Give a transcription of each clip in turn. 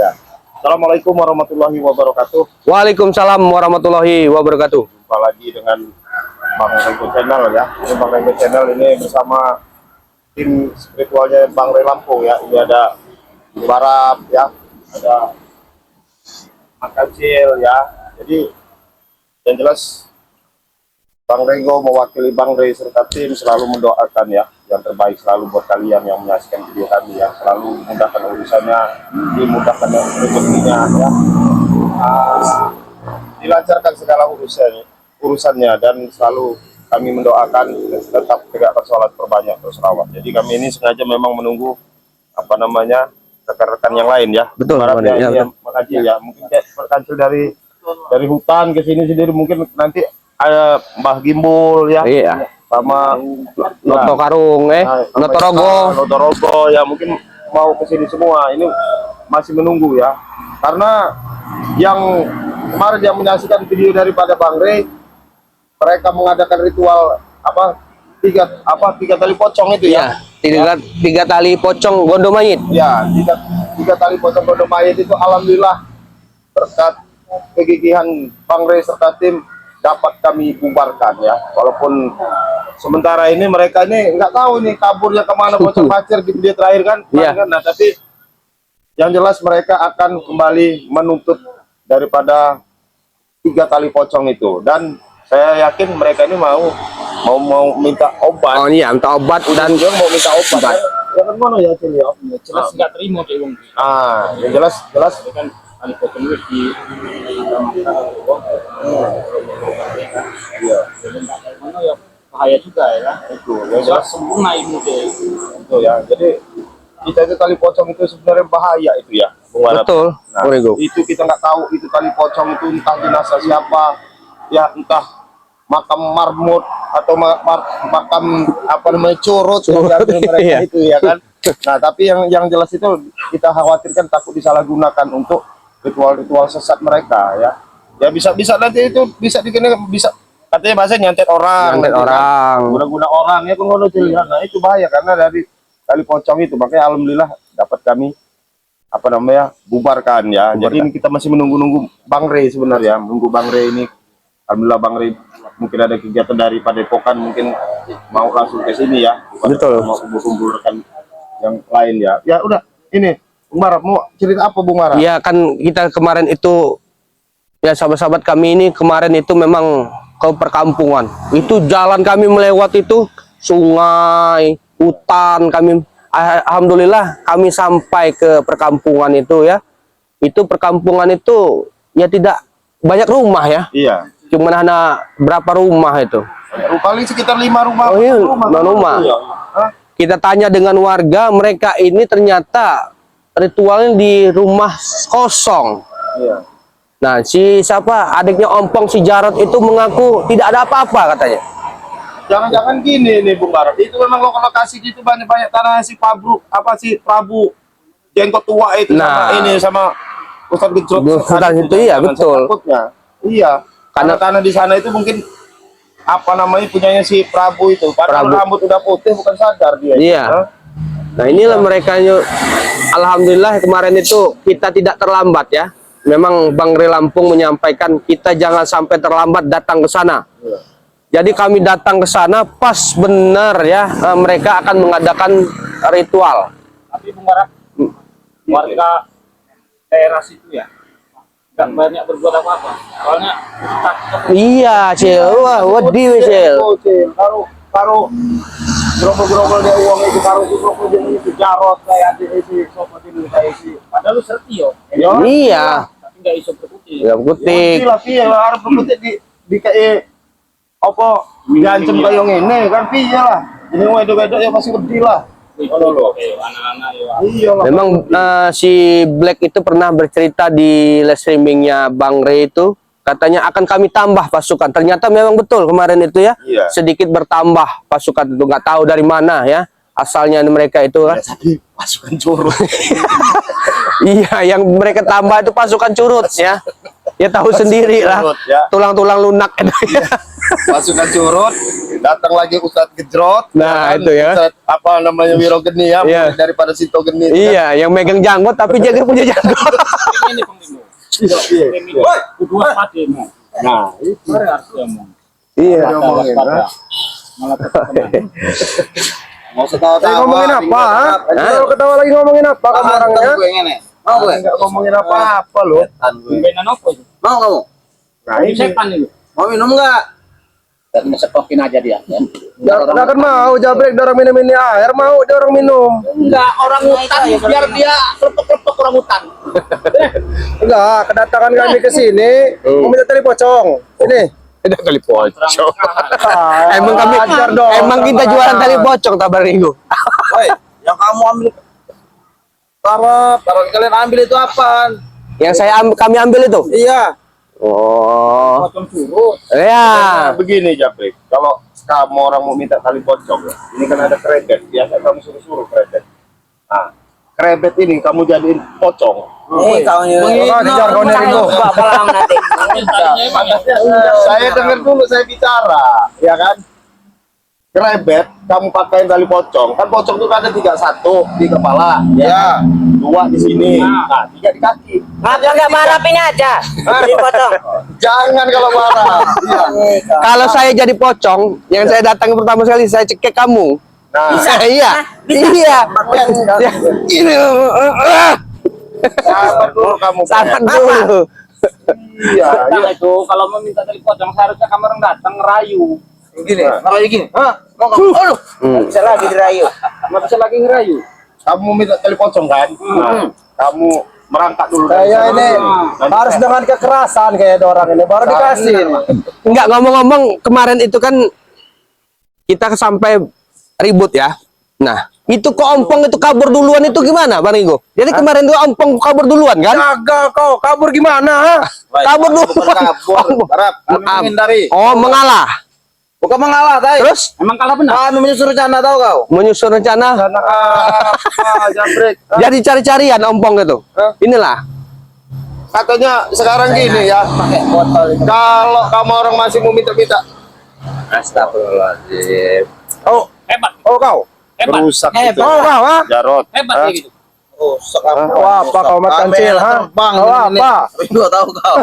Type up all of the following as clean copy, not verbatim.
Ya. Assalamualaikum warahmatullahi wabarakatuh. Waalaikumsalam warahmatullahi wabarakatuh. Jumpa lagi dengan Bang Rego Channel ya. Ini Bang Rego Channel ini bersama tim spiritualnya Bang Rey Lampung ya. Ini ada Barap ya, ada Makancil ya. Jadi yang jelas Bang Rego mewakili Bang Rey serta tim selalu mendoakan ya yang terbaik selalu buat kalian yang menyaksikan video kami ya, selalu mudahkan urusannya, dimudahkan rezekinya ya, dilancarkan segala urusannya dan selalu kami mendoakan tetap tegakkan sholat, perbanyak berselawat. Jadi kami ini sengaja memang menunggu apa namanya rekan-rekan yang lain ya. Betul, ya, makasih ya. Mungkin kayak perkancil dari hutan ke sini sendiri, mungkin nanti ada Mbah Gimbul ya. Iya. Sama Noto Karung Noto Rogo ya, mungkin mau ke sini semua. Ini masih menunggu ya. Karena yang kemarin yang menyaksikan video daripada Bang Rey, mereka mengadakan ritual tiga tali pocong itu ya. Tiga tali pocong gondo mayit. Ya, tiga tali pocong gondo mayit itu alhamdulillah berkat kegigihan Bang Rey serta tim dapat kami bubarkan ya. Walaupun sementara ini mereka ini nggak tahu nih kaburnya kemana bocah pasir di video terakhir kan. Nah, tapi yang jelas mereka akan kembali menuntut daripada tiga tali pocong itu, dan saya yakin mereka ini mau minta obat. Oh iya, minta obat dan dia mau minta obat. Ya kan mana ya Cil ya? Jelas nggak terima deh Bang. Yang jelas Kan tali pocong di iya. mana ya bahaya juga ya. Itu yang Jelas jelas sempurna ini deh. itu ya. Jadi kita itu tali pocong itu sebenarnya bahaya itu ya. Bung Arab. betul. Nah, Rego. itu kita nggak tahu itu tali pocong itu entah jenazah siapa ya, entah makam marmut atau makam apa namanya curut yang diambil mereka itu ya kan. Nah, tapi yang jelas itu kita khawatirkan takut disalahgunakan untuk ritual-ritual sesat mereka ya. Ya bisa nanti itu bisa katanya bahasa nyantet orang, guna-guna orang ya kan ngono ya. Nah, itu bahaya karena dari tali pocong itu, makanya alhamdulillah dapat kami apa namanya bubarkan ya. Jadi ini kita masih menunggu Bang Rey sebenarnya, menunggu Bang Rey ini. Alhamdulillah Bang Rey mungkin ada kegiatan dari Padepokan, mungkin mau langsung ke sini ya. Betul. Mau kumpul rekan yang lain ya. Ya udah, ini Bung Barap mau cerita apa Bung Barap? Iya kan, kita kemarin itu ya, sahabat-sahabat kami ini kemarin itu memang ke perkampungan. Itu jalan kami melewati itu sungai, hutan, kami alhamdulillah kami sampai ke perkampungan itu ya. Itu perkampungan itu ya tidak banyak rumah ya. Iya. Cuma hanya berapa rumah itu? Paling sekitar 5 rumah. Oh iya, rumah. Ya. Kita tanya dengan warga, mereka ini ternyata ritualnya di rumah kosong. Iya. Nah, siapa adiknya Ompong, si Jarot itu mengaku tidak ada apa-apa katanya. Jangan-jangan gini nih Bung Barap, itu memang lokasi gitu banyak tanah si Prabu jenggot tua itu. Nah, sama ini sama Ustadz Gejrot itu iya betul. Takutnya. Iya, karena tanah di sana itu mungkin apa namanya punyanya si Prabu itu. Padahal rambut udah putih bukan sadar dia. Iya. Nah, inilah mereka. Alhamdulillah kemarin itu kita tidak terlambat ya. Memang Bang Rey Lampung menyampaikan kita jangan sampai terlambat datang ke sana. Iya. Jadi kami datang ke sana pas benar ya, mereka akan mengadakan ritual. Tapi Bung Barap, warga daerah situ ya nggak banyak berbuat apa-apa. Soalnya Iya, Cil. Wah, wedi Cil. Karo grogol dia uang itu, karo grogol dia itu Jarot kayak si sopo ini kayak si. padahal lu serti yo. Iya. Tapi nggak iso berkutik. Ya kutik. Iya lah, harus berkutik di kayak apa diancam kayak yang ini kan piye lah. Ini wedok-wedok ya masih wedi lah. Anak-anak ya. Iya lah. Memang si Black itu pernah bercerita di live streamingnya Bang Rey itu, katanya akan kami tambah pasukan. Ternyata memang betul kemarin itu ya, Iya. sedikit bertambah pasukan itu, nggak tahu dari mana ya asalnya mereka itu kan. Tapi pasukan curut. Iya, yang mereka tambah itu pasukan curut ya. Ya tahu sendiri lah, curut, ya. tulang-tulang lunak itu ya. Pasukan curut Datang lagi Ustadz Gejrot. Nah, itu ya. Ustadz, apa namanya, Wiro Geni ya, Iya. murid daripada Sinto Geni. Iya, yang megang janggut tapi dia punya janggut. Ini pemilu. Iya. Woi, kedua mati mau. Nah, itu. Iya. Udah ngomongin, ha? Malah tetap Mau tahu ngomongin apa? Kalau ketawa lagi ngomongin apa kamu orangnya? Mau gue? Enggak ngomongin apa-apa loh. Benan apa itu? Mau kamu? Nah, Ini ini setan itu. mau minum enggak? Dan sepokin aja dia. Nggak kan mau jabrek orang minum ini air, mau dia orang minum. Enggak, orang hutan biar dia kelepek-kelepek orang hutan. Enggak, kedatangan kami ke sini mau minta tali pocong. Ini. Ada tali pocong. Ah, Emang kami ajar dong. emang kita jualan tali pocong tak Minggu. Woi, yang kamu ambil taruh kalian ambil itu apaan? Yang kami ambil itu. Iya. Oh. Pocong surut. Ya. Begini Japrik, kalau kamu orang mau minta tali pocong, ini kan ada krebet, biasa kamu suruh krebet. Nah, krebet ini kamu jadiin pocong. Dijargonin itu. Saya dengar dulu, saya bicara, ya kan? Krebet, kamu pakai tali pocong, kan pocong itu ada 3, 1 di kepala, ya, 2 di sini, nah 3 di kaki. Enggak marah ini aja. Dipotong. Jangan kalau marah. Iya. Kalau saya jadi pocong, yang saya datang pertama sekali saya cekek kamu. Nah, Iya. Iya. Ini. sabar dulu kamu. Sabar dulu. Iya, Nah, itu kalau mau minta tali pocong seharusnya kamu orang datang ngerayu. gini. Ngerayu gini. Hah? Mau kamu? Aduh. Nggak bisa lagi dirayu. Nggak bisa lagi ngerayu. Kamu minta tali pocong kan? Nah, kamu merangkak dulu. dari Saya sana. ini Nanti harus saya- dengan kekerasan kayak ada orang ini baru dikasih. Enggak, ngomong-ngomong kemarin itu kan kita sampai ribut ya. Nah, itu kok Ompong itu kabur duluan itu gimana, Bang Igo? Jadi kemarin tuh Ompong kabur duluan kan? Jaga kau, kabur gimana? Kabur duluan. Bukan kabur, Barap. Kami menghindari. Oh, mengalah. Bukan mengalah, Tai. Terus Emang kalah benar? Kami menyusun rencana, tahu kau? menyusun rencana. Rencana apa, Jambret? Jadi cari-carian Ompong itu. Inilah. Katanya sekarang gini ya. Kalau kamu orang masih mau minta-minta. Astagfirullahaladzim. Oh, Hebat. oh kau. Hebat. Rusak Hebat. itu. Oh kau, ha? Jarot. Hebat Hah? kayak gitu. Rusak Kau apa kau mat kancil, ha? Kau apa? Dua tahu kau.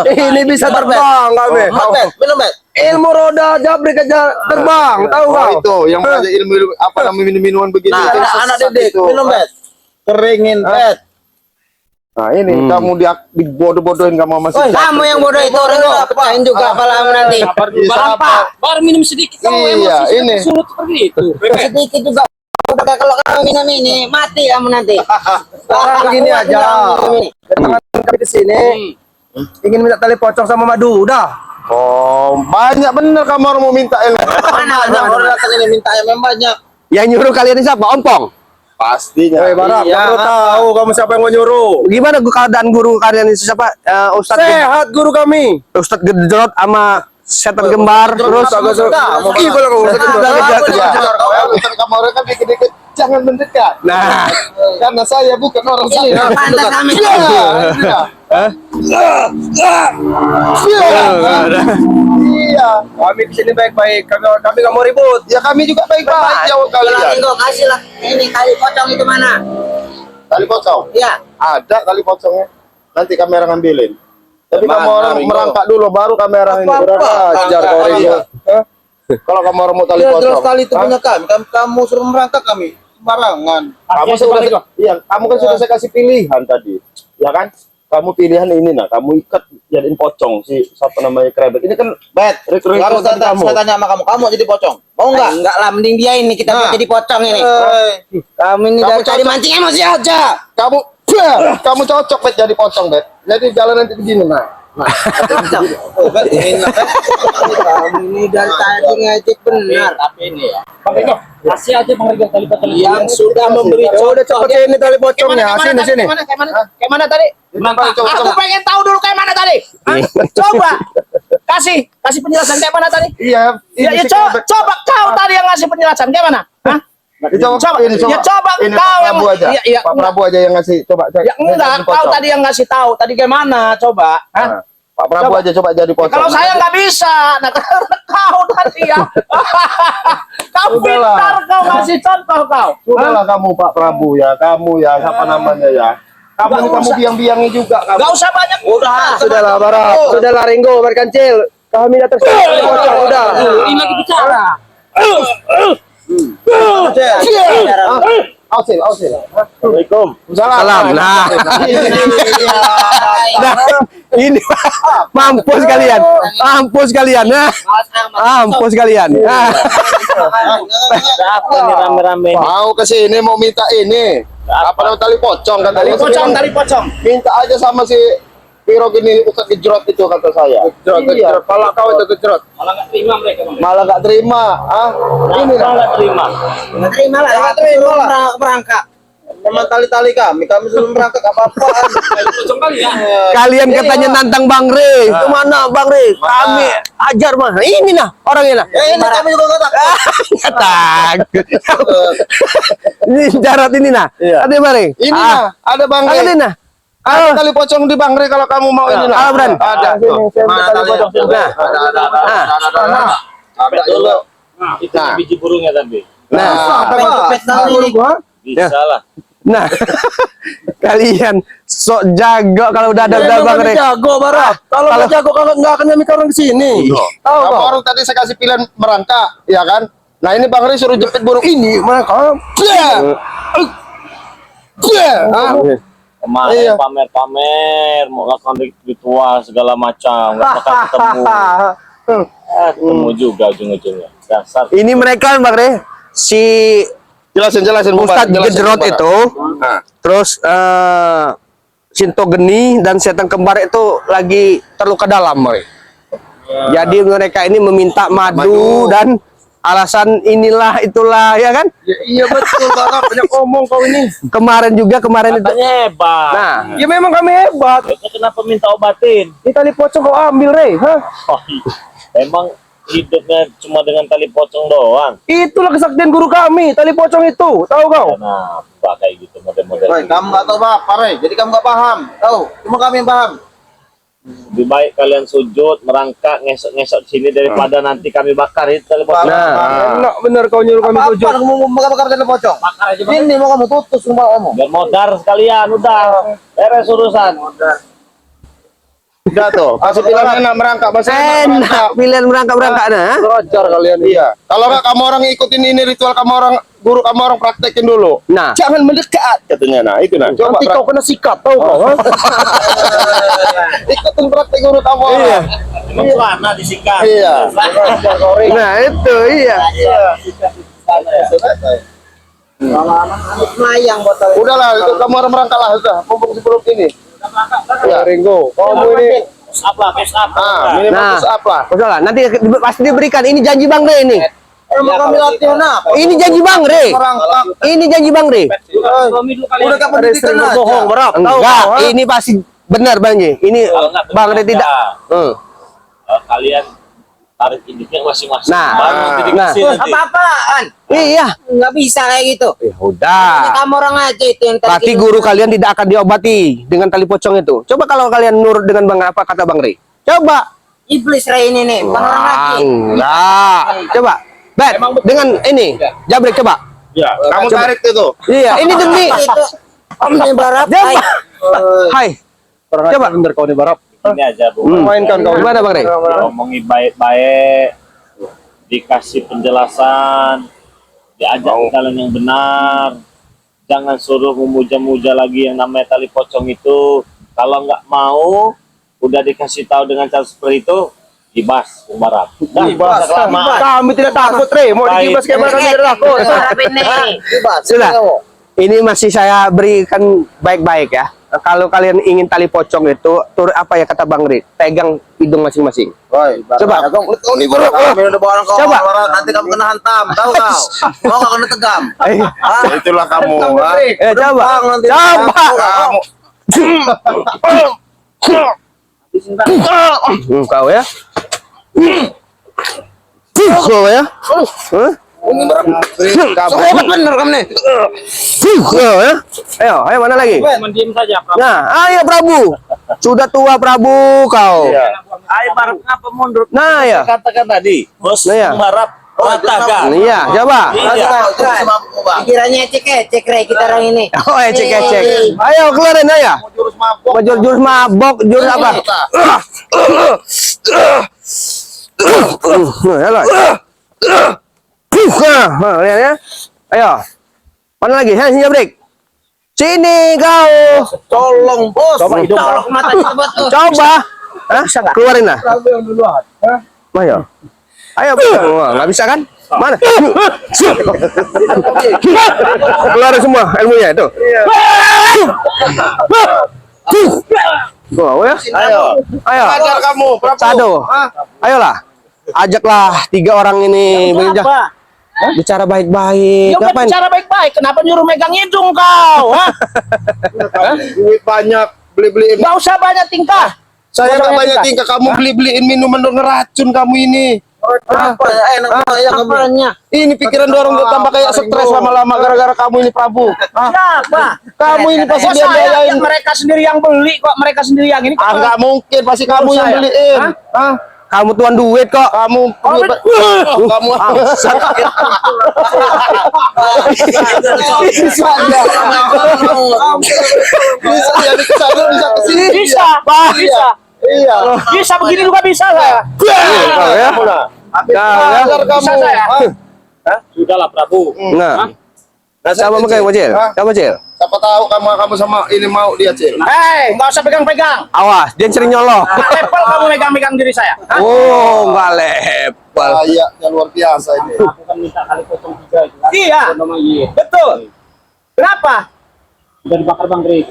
Ini bisa terbang kami. Minum, Bet. Ilmu roda jabrik aja terbang, tahu Oh, kau? itu yang belajar ilmu apa namanya minum-minuman begini. Nah, itu anak sesat didik, itu. minum, Bet. Keringin, Bet. Nah, ini kamu dibodoh-bodohin kamu masih. Kamu yang bodoh itu Ringo. Pecahin juga kepalamu nanti. Sabar dulu. Iya, Baru sabar. apa? Baru minum sedikit kamu Iya, emosi sudah ini. surut seperti itu. Sedikit juga. Udah, kalau kamu minum ini mati kamu nanti. Sekarang begini aja. Kedatangan kami ke sini ingin minta tali pocong sama madu, udah. Oh, banyak bener kamu orang mau minta ilmu. Mana Orang datang ini minta yang banyak. Yang nyuruh kalian ini siapa? Ompong. Pastinya. Woi, Barap, Iya. perlu tahu kamu siapa yang mau nyuruh. Gimana keadaan guru kalian itu siapa? Ustadz Sehat guru kami. Ustadz Gejrot sama setan gembar terus Ih, boleh kau Ustaz Gendut. Ya, kamu orang kan dikit-dikit jangan mendekat. Nah, Karena saya bukan orang sini. pantas kami. Iya. Kami di sini baik-baik. Kami nggak mau ribut. Ya kami juga baik-baik jawab Kalau kalian. Ringo kasih lah. Ini kali pocong itu mana? Tali pocong. Ya. Ada tali pocongnya. Nanti kamera ngambilin. Tapi Mana, kamu orang Ringo? merangkak dulu baru kamera ini. Ajar kau Ringo. Kalau kamu orang mau tali Iya, jelas pocong. kali itu Hah? punya kami. Kamu suruh merangkak kami. Sembarangan. Kamu sudah iya, kamu kan sudah saya kasih pilihan tadi. Ya kan? Kamu pilihan ini nah, kamu ikat jadiin pocong si siapa namanya krebet. Ini kan Bet, Rekrut kalau tadi kamu. saya tanya sama kamu jadi pocong. Mau enggak? Enggak lah, mending dia ini kita buat Nah. jadi pocong ini. Kamu ini Kamu dari tadi cocok. mancing emosi aja. kamu cocok Bet jadi pocong Bet. Jadi jalan nanti begini nah. Oh, Bet, enak, Bet. Kamu ini dari tadi ngajak benar. Tapi ini ya. Bang Ringo, kasih aja Bang Ringo tali pocong Yang sudah memberi Ya udah cepet ini tali pocongnya. Sini sini. Kayak mana tadi? Mantap. Aku pengen tahu dulu kayak mana tadi. Hah? Coba. Kasih penjelasan kayak mana tadi? Iya, Ya, ini si krebet. coba kau tadi yang ngasih penjelasan kayak mana? Hah? Coba, ini coba. Ya coba Ini kau Pak yang Prabu aja. Iya, Pak Prabu aja yang ngasih coba. Ya enggak, kau tadi yang ngasih tahu. Tadi gimana? Coba. Hah? Nah, Pak Prabu aja coba jadi pocong. Kalau saya nggak bisa, nah kau tadi ya. Kau Udahlah. pintar, kau kasih contoh kau. Sudahlah kamu Pak Prabu ya, kamu ya, apa namanya ya. Kamu biang-biangi juga kamu. Gak usah banyak. Sudahlah Barat, sudahlah Ringo, berkancil. Kami datang sini tali pocong, udah. Ini lagi bicara. Ausil. Assalamualaikum. Salam. Nah, ini mampus kalian. Mampus kalian. Nah, mampus kalian. Nah. Apa nih rame-rame? Mau ke sini mau minta ini. Apa namanya tali pocong kan? Tali pocong. Minta aja sama si Piro gini Ustaz Gejrot itu kata saya. Gejrot. Kalau kau itu Gejrot. Malah nggak terima mereka. Malah nggak terima. Ah, ini Malah nggak terima. Terima lah. Berangkat. Memang tali-tali kami suruh berangkat apa-apaan. Pocong kali ya. Kalian katanya nantang Bang Re. Kemana Bang Re? Kami ajar mah. Ini nah orangnya nah. Ini kami juga nggak takut. Nggak takut. Ini Jarot ini nah. Iya. Ada Bang Re. Ini nah, ada Bang Ada Re. nah. Ada tali pocong di Bang Re kalau kamu mau ini nah. Bran. Ada. tuh. Mana tali pocong? Nah. Ada. Ada dulu. Nah, itu Nah. biji burungnya tadi. Nah. Bisa lah. Nah. Kalian sok jago kalau udah ada Bang Re. Jago Barat. Kalau nggak jago kalau nggak akan nyamik orang ke sini. Tahu Kamu kau? orang tadi saya kasih pilihan merangkak, ya kan? Nah ini Bang Re suruh jepit burung ini. Mereka Kemarin Iya. pamer-pamer, mau lakukan ritual segala macam, nggak bakal ketemu. Ketemu juga ujung-ujungnya. Dasar. Ini mereka Bang Re. Si Jelasin Ustadz Jelasin, Gejrot Barat. itu, Nah. terus Sinto Geni dan setan kembar itu lagi terluka dalam, Bang Re. Jadi mereka ini meminta madu dan alasan inilah itulah ya kan? Iya betul Barat, banyak ngomong kau ini. Kemarin itu. Katanya hebat. Nah, ya memang kami hebat. Itu kenapa minta obatin? Ini tali pocong kau ambil, Re. Hah? Oh, emang hidupnya cuma dengan tali pocong doang. Itulah kesaktian guru kami, tali pocong itu. Tahu kau? Kenapa kayak gitu model-model? Woi, kamu nggak tahu apa, Re. Jadi kamu nggak paham. Tahu? Cuma kami yang paham. Lebih baik kalian sujud, merangkak, ngesok-ngesok sini daripada nanti kami bakar itu tali pocong. nah, Enak bener kau nyuruh kami Apa sujud. kamu mau bakar tali pocong? Bakar aja Bang. Ini mau kamu tutus rumah kamu. Biar modar sekalian, udah. Beres urusan. Udah tuh, kasih pilihan enak merangkak, masih enak pilihan berangkat nah. Belajar kalian iya. Kalau nggak kamu orang ikutin ini ritual kamu orang guru kamu orang praktekin dulu. Nah, Jangan mendekat katanya. Nah, itu nah. Coba Nanti kau kena sikat, tahu kau? Hah? ikutin praktek guru kamu orang. Emang celana disikat. Iya. nah itu iya. Melayang botol. Udahlah, itu kamu orang merangkak lah sudah. Mumpung sebelum ini. Ya, Ringo. Kamu ini Push up lah, push up. Minimal Nah. push up lah. Masalah, nanti pasti diberikan. Ini janji Bang Re ini. Emang kami latihan apa? Ini janji Bang Re. Merangkak. Ini janji Bang Re. Udah kapan pendidikan aja? bohong, Barat. Tahu Enggak, kau? Hah? ini pasti benar Bang Ji. Ini Kalau nggak Bang Re benar, tidak. enggak. Kalian tarik induknya masing-masing. Nah. Baru nanti dikasih Terus nanti. apa-apaan? Iya. Nggak bisa kayak gitu. Ya udah. Kamu orang aja itu yang tadi Berarti kita- guru kalian tidak akan diobati dengan tali pocong itu. Coba kalau kalian nurut dengan Bang apa kata Bang Re. Coba. Iblis Ray ini nih, bang orang lagi. Enggak. Coba. Bet, dengan ini. Jabrik coba. Ya, kamu Coba. tarik itu. Iya, ini demi Itu Om Barat. Coba. Hai. Coba. bener kau nih, Barat. Ini aja, Bu. Mainkan kau. Gimana Bang Re? Ngomongi baik-baik, dikasih penjelasan, diajak jalan yang benar, jangan suruh memuja-muja lagi yang namanya tali pocong itu. Kalau nggak mau, udah dikasih tahu dengan cara seperti itu, gibas Barat. Gibas. Kami tidak takut, Re. Mau digibas kayak mana kami tidak takut. Sudah. Ini masih saya berikan baik-baik ya. Kalau kalian ingin tali pocong itu, apa ya kata Bang Re? Pegang hidung masing-masing. Woi, Coba. Kau nih bro. Kami udah bawa orang kau. Coba. Nanti kamu kena hantam. Tahu kau? Mau nggak kena tegam? Itulah kamu. Coba. nanti. Coba. Kamu. Kau ya. Kau ya. Hah? Kamu. Hebat bener kamu nih. Kau ya. Ayo mana lagi? Cuman diem saja, Prabu. Nah, ayo Prabu. Sudah tua Prabu kau. Ayo barang apa mundur? Nah ya. Katakan tadi, bos Nah, ya. mengharap ratakan. Iya, coba. Pikirannya cek Rey kita orang ini. Oh, cek. Ayo keluarin aja. Jurus mabok. Mau jurus mabok, jurus apa? Halo. Lihat ya. Ayo. Mana lagi? Sini Jabrik. Sini kau. Tolong bos. Coba hidung. Colok mata tersebut tuh. Coba. Hah? Keluarin lah. Prabu yang duluan. Hah? Ayo. Ayo. Wah, nggak bisa kan? Mana? Keluarin semua ilmunya itu. Wow, ya. Ayo. Sadar kamu, Prabu. Sado. Ayolah. Ajaklah 3 orang ini Kenapa? bicara baik-baik. Ya udah Ngapain? bicara baik-baik. Kenapa nyuruh megang hidung kau? Hah? Duit banyak, beli-beliin. Gak usah banyak tingkah. Saya Gak usah nggak banyak tingkah, kamu beli-beliin minuman ngeracun kamu ini. Apa ya enak ya kamu. Apanya? Ini pikiran dorong tambah kayak stres lama-lama gara-gara kamu ini Prabu. Kenapa? Kamu ini pasti Kok dia saya biayain. mereka sendiri yang beli kok mereka sendiri yang ini? Nggak mungkin, pasti kamu yang saya. beliin. Hah? Kamu tuan duit kok. Kamu kamu bisa aja. Bisa jadi kesana, bisa kesini. Bisa, bisa. Iya. Bisa begini juga bisa saya. Ya. Kamu lah. Nah, Sadar kamu. Bisa saya. Hah? Sudahlah Prabu. Nah. Siapa pakai Cil? Siapa Cil? Siapa tahu kamu sama ini mau dia, Cil. Hei, nggak usah pegang-pegang. Awas, dia sering nyolong. Level kamu megang-megang diri saya. Hah? Oh, nggak level. Kayaknya luar biasa ini. Bukan minta kali potong 3 itu. Iya, betul. Kenapa? Udah dibakar Bang Dri.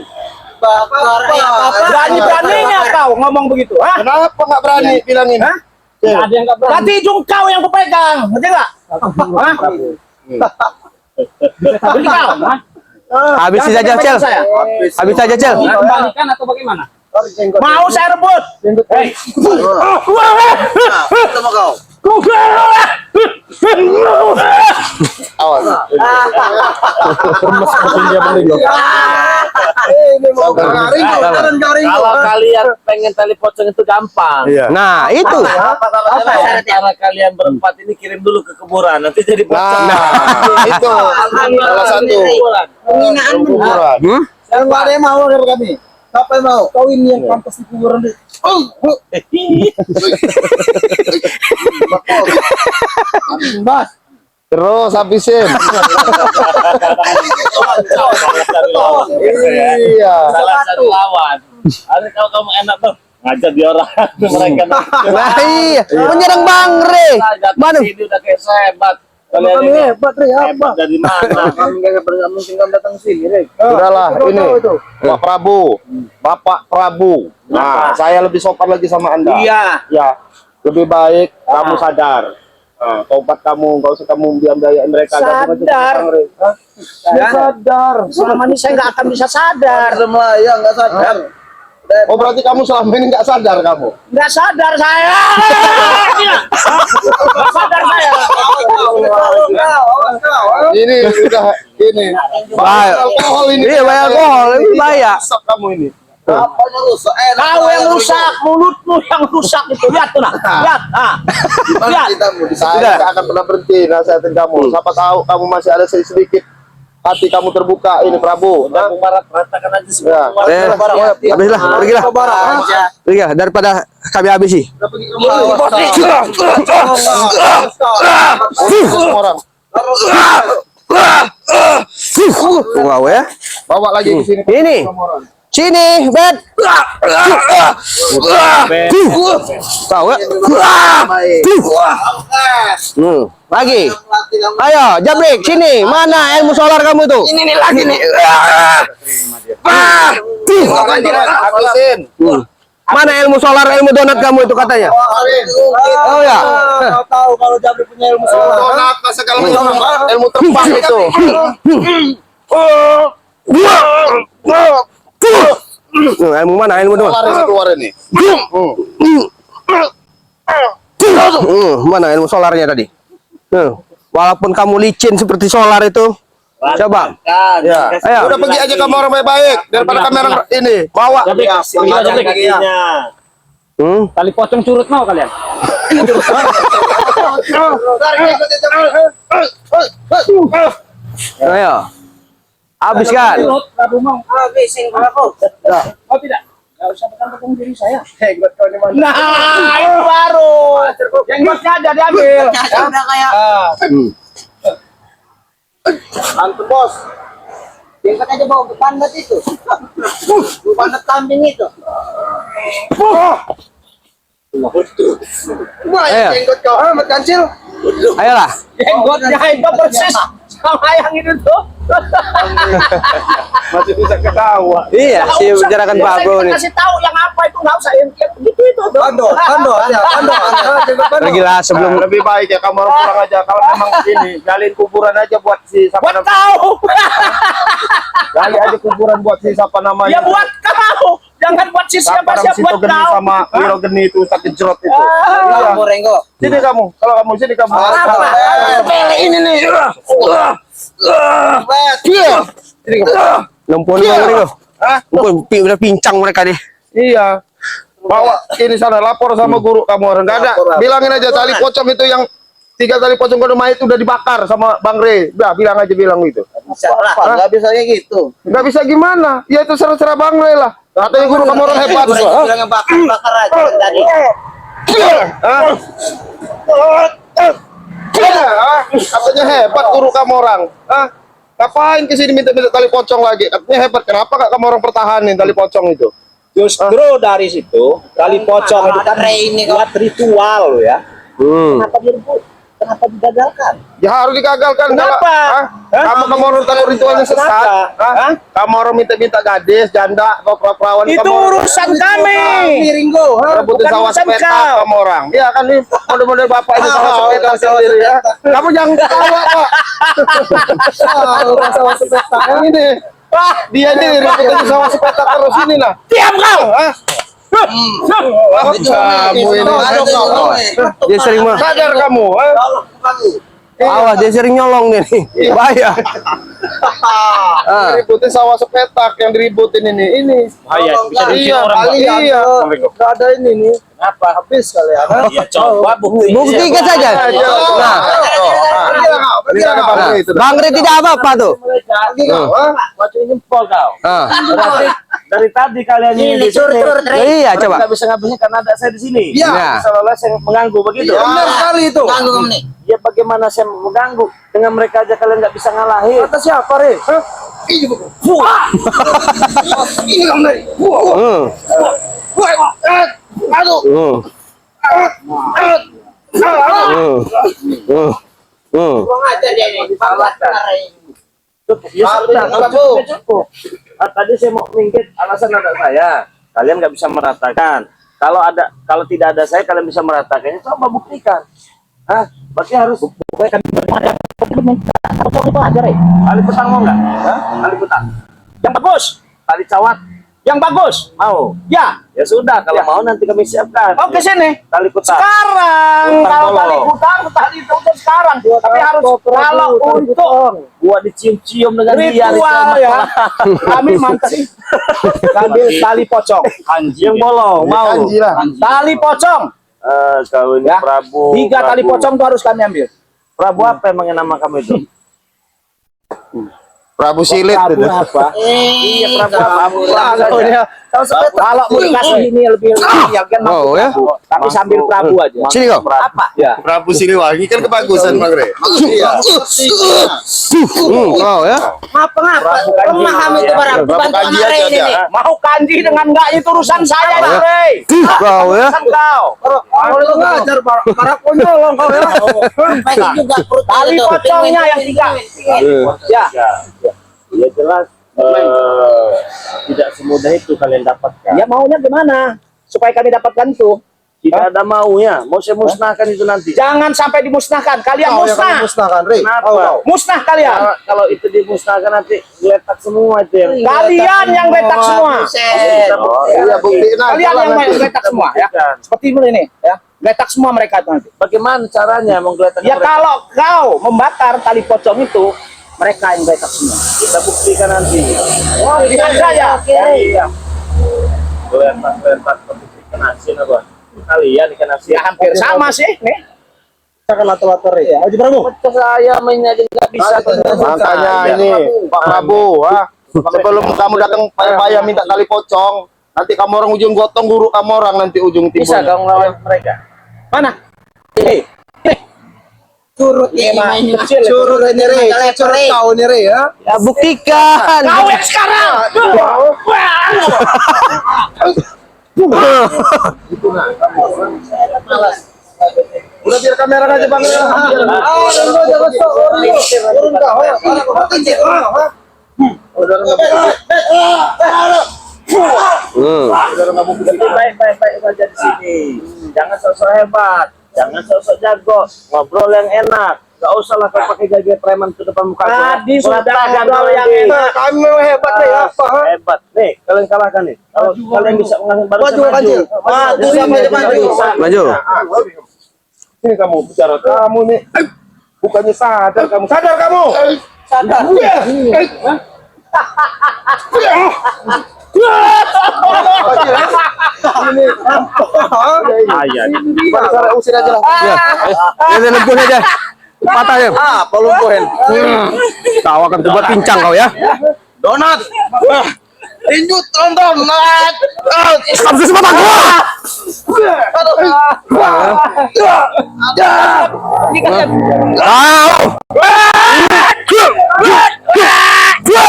Berani-beraninya kau ngomong begitu, hah? Kenapa nggak berani bilangin? Hah? Nggak ada yang nggak berani. Berarti hidung kau yang kupegang, ngerti nggak? Hah? Berarti kau, hah? Habis saja, Cil. Saya. Habis saja, Cil. Kembalikan atau bagaimana? Mau saya rebut. Hei, Sama kau. Awas. Ini mau garing kok, kanan garing kok. kalau kalian pengen tali pocong itu gampang. Nah, itu. Karena kalian berempat ini kirim dulu ke kuburan, nanti jadi pocong. Nah, itu salah satu. Penghinaan benar. Kuburan. Yang nggak ada yang mau dari kami. Siapa yang mau? Kau ini yang pantas di kuburan deh. Mas, Terus habisin. Iya. Salah satu lawan. Ada kalau kamu enak tuh ngajak di orang mereka. Nah, iya. Menyerang Bang Re. Mana? Ini udah kayak sehebat. Kalian kami ini hebat Re, apa? hebat dari mana? Kami nggak mungkin kamu datang sini, Re. Sudahlah Tahu ini. itu. Pak Prabu. Bapak Prabu. Nah, saya lebih sopan lagi sama Anda. Iya. Ya. Lebih baik kamu sadar. Nah, tobat kamu, enggak usah kamu biayain mereka. Sadar. Ya, sadar. Selama ini saya nggak akan bisa sadar. Semua ya nggak sadar. Oh, berarti kamu selama ini nggak sadar kamu? Nggak sadar saya. Nggak sadar saya. Ini udah ini. Bahaya. Alkohol ini. Iya, bahaya alkohol. Ini bahaya. Rusak kamu ini. Apanya rusak? Kau yang rusak, mulutmu yang rusak itu. Lihat tuh, nah. Lihat, nah. Lihat. Saya nggak akan pernah berhenti nasihatin kamu. Siapa tahu kamu masih ada sedikit hati kamu terbuka ini Prabu. Aku barat ratakan aja Ya. semua. Habislah, pergilah. Pergilah daripada kami habisi. Orang Wow ya. bawa lagi ke sini. Ini. Sini, Bet. Tahu ya? Lagi. Ayo, Jabrik, sini. Mana ilmu solar kamu itu? Ini nih lagi nih. Habisin. Mana ilmu solar, ilmu donat kamu itu katanya? Oh ya. Tahu kalau Jabri punya ilmu soal. Donat segala macam ilmu terbang itu. Ilmu mana? Ilmu donat. Keluar ini. Mana ilmu solarnya tadi? Walaupun kamu licin seperti solar itu, Coba. Ya. Ayo. Udah pergi aja kamu orang baik-baik daripada kami orang ini bawa. Tapi kasih aja kakinya. Tali pocong curut mau kalian? Ayo. Habiskan. Curut, Prabu mau. Habisin aku. Oh tidak. Gak usah pegang-pegang diri saya. Hebat kau ini mana? Nah, itu baru. Yang gotnya ada diambil. Udah kayak Antum bos. diangkat aja bawa ke pandat itu. Pandat kambing itu. Wah, Ayo. jenggot kau amat kancil. Ayolah. Jenggotnya itu persis sama yang itu tuh. Masih bisa ketawa. Iya, si bicarakan Pak Bro nih. Kasih tahu yang apa itu nggak usah yang begitu itu tuh. Pando, ya, pando. Jenggot pando. Pergilah sebelum Lebih baik ya kamu orang pulang aja. Kalau memang ini galin kuburan aja buat si siapa Buat namanya. kau. Gali aja kuburan buat si siapa namanya. Ya buat kau. Jangan buat si Siapa siapa Situ buat Geni kau. sama Wiro Geni itu Ustaz Gejrot itu. Kamu Renggo. Sini kamu. Kalau kamu sini kamu. Ini nih. Lumpur mereka. Hah? Udah pincang mereka nih. Iya. Bawa ini sana lapor sama guru kamu orang. Enggak ada. Bilangin aja tali pocong itu yang 3 tali pocong kodoma itu udah dibakar sama Bang Re. Udah bilang aja gitu. Enggak bisa kayak gitu. Enggak bisa gimana? Ya itu serah-serah Bang Re lah. Katanya guru kamu orang hebat. Bilangnya bakar aja tadi. Hah? Katanya hebat guru kamu orang. Hah? Ngapain kesini minta-minta tali pocong lagi? Katanya hebat. Kenapa gak kamu orang pertahanin tali pocong itu? Justru dari situ tali pocong itu kan ini kok. buat ritual loh ya. Kenapa direbut? Kenapa digagalkan? Ya harus digagalkan. Kenapa? Hah? Kamu orang tahu ritualnya sesat. Kenapa? Hah? Hah? Kamu orang minta-minta gadis, janda, atau perawan. Itu kamu orang- urusan kami. Ringo, Rebutin bukan sawah urusan sepeta kau. kamu orang. Iya kan ini model-model bapak ini sawah sepeta sendiri ya. Kamu jangan ketawa Pak. sawah sepeta. Yang ini. Dia ini rebutin sawah sepeta terus ini nah. Diam kau. Hah? Kamu ini. Dia sering mah. Sadar kamu. Hah? Awas dia sering nyolong nih. Bahaya. Ributin sawah sepetak yang diributin ini. Bahaya, bisa diusir Iya, orang. Pak. iya. Enggak ada ini nih. Kenapa? Habis kalian. Ya coba buktinya. Buktikan saja. Nah, Bang Re tidak apa-apa tuh. Batu jempol kau. Ah. Berarti dari tadi kalian ini di sini. Iya, coba. Nggak bisa ngabisin karena ada saya di sini. Iya. Seolah-olah saya mengganggu begitu. Benar sekali itu. Ganggu kamu nih. Ya bagaimana saya mengganggu dengan mereka aja kalian nggak bisa ngalahin. Kata siapa, Re? Ini kamu dari. Hmm. Aduh. Buang aja dia nih. Cukup. Ya sudah, cukup. Tadi saya mau minggir, alasan ada saya. Kalian nggak bisa meratakan. Kalau tidak ada saya, kalian bisa meratakannya. Coba buktikan. Hah? Berarti harus buktikan bagaimana. Tali petang mau nggak? Hah? Tali petang. Yang bagus. Tali cawat Yang bagus. mau? Ya. Ya sudah, kalau mau nanti kami siapkan. Oke sini. Tali petang. Sekarang kalau tali hutang tali itu udah sekarang. Tapi harus kalau untuk Buat dicium-cium dengan dia. ritual ya. Kami masih ambil tali pocong. Anjing yang bolong mau. Kanji lah. Tali pocong. Kau ini Ya. Prabu. 3 tali Prabu. pocong itu harus kami ambil. Prabu apa emang yang nama kamu itu? Prabu Silit Prabu itu. apa? Iya Prabu Kalau kalau mau dikasih ini lebih ya kan Oh, ya? tapi sambil Prabu aja. Sini kau. Apa? Ya. Prabu Siliwangi kan kebagusan Bang Re. Iya. Oh ya. Ngapa? Memahami itu barang. Prabu Bantu Kanji anak aja ini dia. nih. Mau kanji dengan enggak itu urusan saya, Rey. Kau ya. Urusan kau. Kalau lu ngajar para konyol kau ya. Pasti juga perut Tali itu. pocongnya yang 3. Ya. Ya jelas tidak semudah itu kalian dapatkan. Ya maunya gimana? Supaya kami dapatkan itu. Tidak ada maunya. Mau saya musnahkan itu nanti. Jangan sampai dimusnahkan. Kalian Kau yang musnah. kamu musnahkan, Re. Kenapa? Musnah kalian. Kalau itu dimusnahkan nanti geletak semua itu yang. Kalian yang letak semua. Iya, buktiin aja Kalian lah yang nanti. letak semua ya. Seperti ini ya. Letak semua mereka itu nanti. Bagaimana caranya menggeletak Ya mereka? kalau kau membakar tali pocong itu, Mereka yang backup semua. Kita buktikan nanti. Oh, bisa saya. Iya. Doyan Pak, buktikan asin apa? Kalian ikan asin. Ya hampir sama sih, nih. Kita kan lato-lato ya. Haji Prabu. Saya mainnya aja nggak bisa. Makanya ini Pak Prabu, sebelum kamu datang payah-payah minta tali pocong, nanti kamu orang ujung gotong guru kamu orang nanti ujung Bisa timbulnya. dong lawan mereka. Mana? Ini. Curut ini main kecil. Curut ini re, curut kau ini re ya. Ya buktikan. Kawin sekarang. Udah biar kamera aja Bang. Turun kau ya. Baik-baik saja di sini. Jangan sosok hebat, jangan sosok jago, ngobrol yang enak. Gak usah lah kau pakai gaya preman ke depan muka gue. Tadi sudah Mengatakan ngobrol yang nanti. enak. Kami memang hebat deh ya. Hebat. Nih, kalian kalahkan nih. Kalau kalian bisa mengalahkan baru Maju, maju. Maju, maju. Maju. Ini kamu bicara kamu nih. Bukannya sadar kamu. Sadar kamu. Sadar. ayah. Cara usir aja lah. Ya. Ya lumpuhin aja. Patah ya. Apa lumpuhin? Kau akan kubuat pincang kau ya. Donat. Lanjut tonton. Kamu semua gua.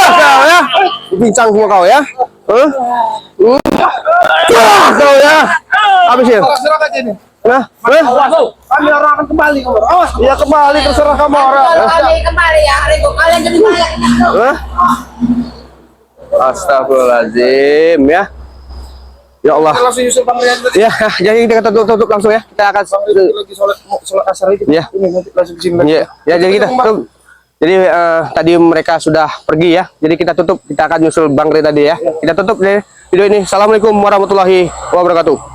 Kau ya. Pincang semua kau ya. Kau ya. Habis ya. Serahkan aja nih. Nah, Kami orang akan kembali kamu. Oh, iya kembali terserah kamu orang. Kembali ya, Rego. Kalian jadi banyak. Astagfirullahaladzim ya. Ya Allah. Langsung Yusuf Bang Rian tadi. Ya, jadi kita tutup langsung ya. Kita akan Lagi sholat asar itu. ya. Ini nanti langsung kesini. Ya, ya jadi kita tutup. Jadi tadi mereka sudah pergi ya. Jadi kita tutup. Kita akan nyusul Bang Ri tadi ya. Kita tutup deh video ini. Assalamualaikum warahmatullahi wabarakatuh.